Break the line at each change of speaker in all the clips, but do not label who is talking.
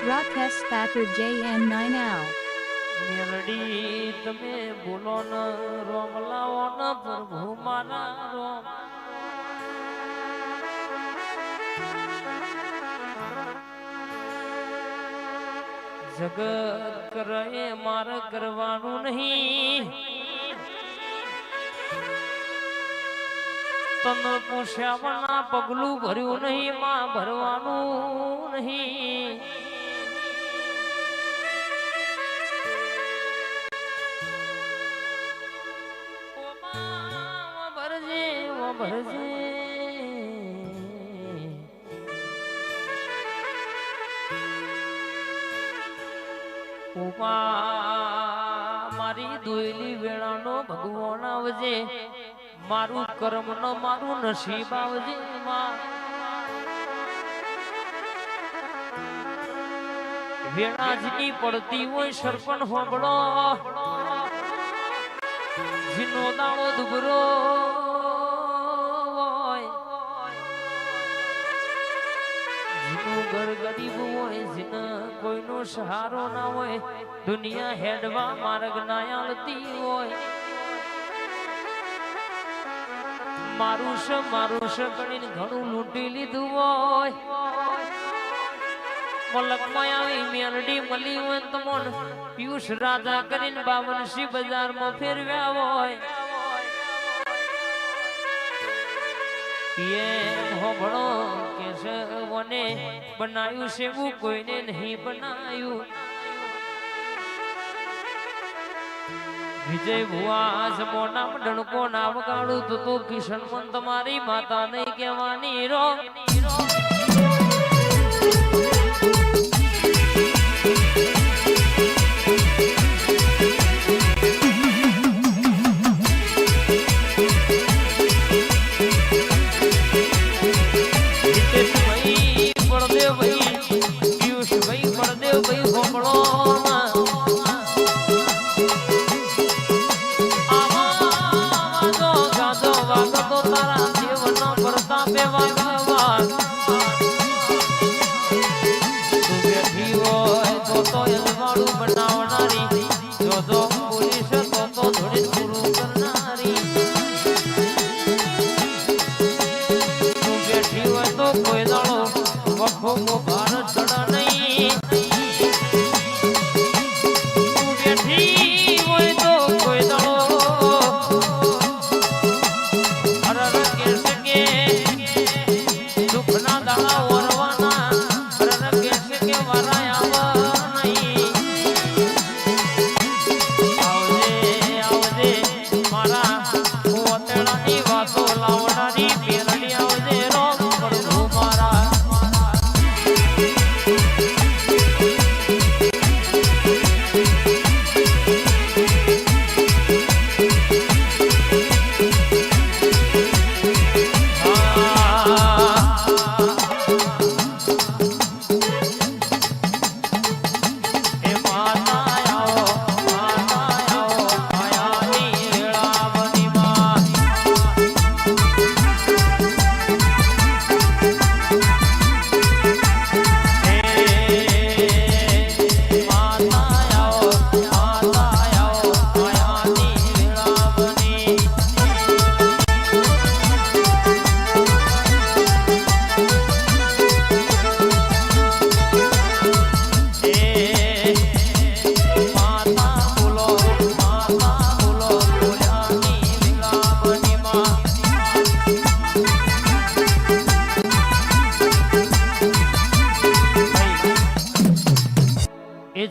Rakesh Thakur JM9 Ow.
Meldi તમે બોલો ન રોમ લાવો ન પ્રભુ મારા રોમ જગત કરે મારે કરવાનું નહીં તન પૂછ્યા પગલું ભર્યું નહીં માં ભરવાનું નહીં ભરજે મારી દોયલી વેળાનો ભગવાન આવજે મારું કર્મ નો મારું નસીબ આવજે વેળાજની પડતી હોય સરપણ હોબળો જીનો દાણો દુબરો ઘર ગરીબ હોય જીને કોઈનો સહારો ના હોય દુનિયા હેડવા માર્ગ ના આલતી હોય મારું છે કરીને ઘણું લૂંટી લીધું હોય મલકમાં આવી મેલડી મળી હોય તમોન પિયુષ રાજા કરીને 52 બજારમાં ફેરવ્યા હોય ભણો કે મને બનાયું છે એવું કોઈને નહીં બનાયું વિજય ભુવા જમોના ડણકો ના વગાડું તો કિશન મન તમારી માતા નહીં કહેવાની રો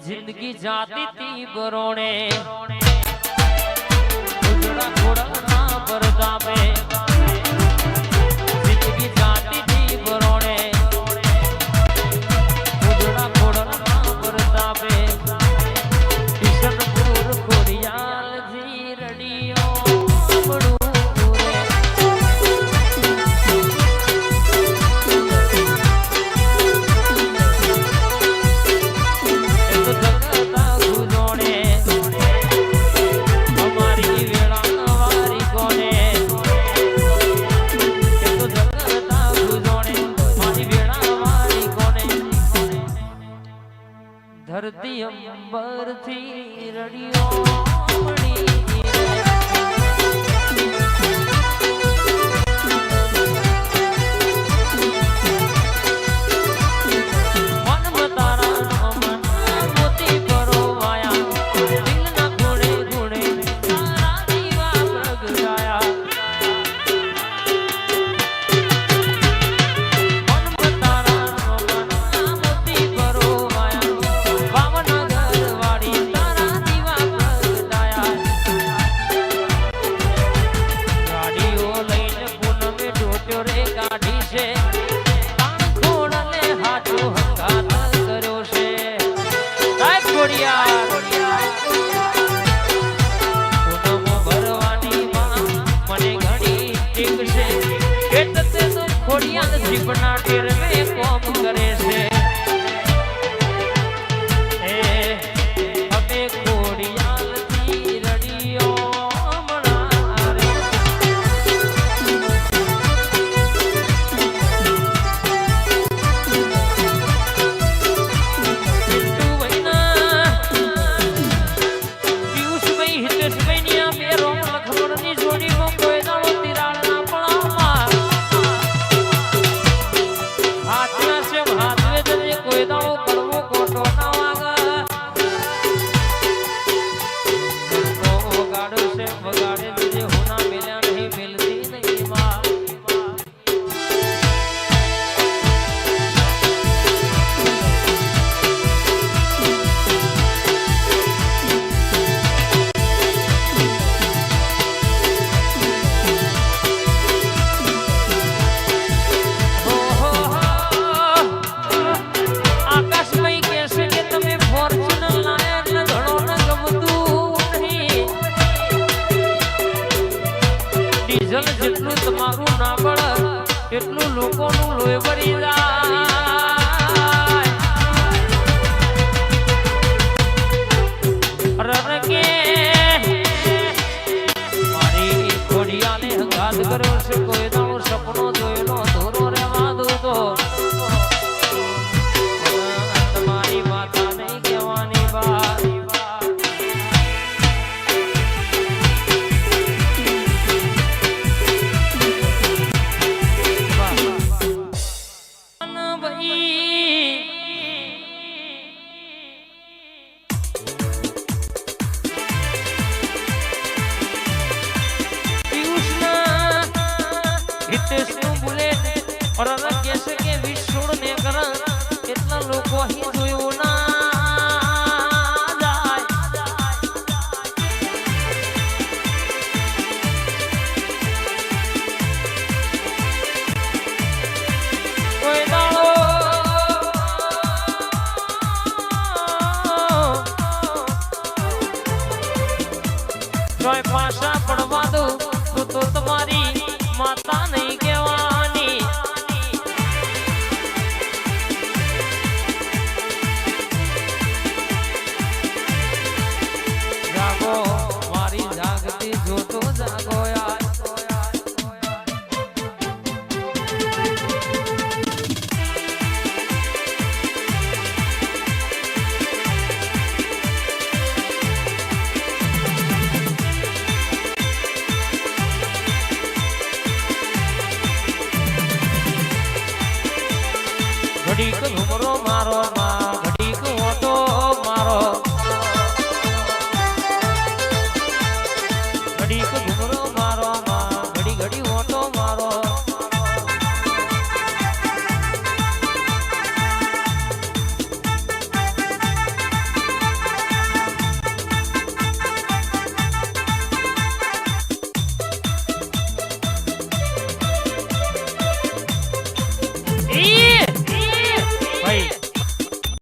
जिंदगी जाती थी बरोणे उजड़ा घोड़ा परदा पे जिंदगी जाती थी बरोणे उजड़ा घोड़ा परदा पे किशनपुर कोरियाल जी रडियो बड़ू ધરતી અંબરથી રડિયો મળી જીવના ટેરવે કોમ કરે છે અમે કોડિયાલથી રડિયો મણારે પિયુષભાઈ હિતેશભાઈ ની આ બે રોમ લખમણની જોડીમાં કોઈ દાડો તિરાડ ના પડાવમાં કોઈ દાડો કડવો કોટો ના વાગા વગાડો છે વગાડે લીધે હોના મેલ્યા નહીં મેલતી નહીં માં જેટલું તમારું ના બળ એટલું લોકોનું લોહી ભરી જાય રણકે મારી ખોડિયાને હંગાત કર્યો છે કોઈ દાડો સપનો જોયેલો ધોરો રહેવા દૂતો તમારી માતા નહીં કહેવાની વાત और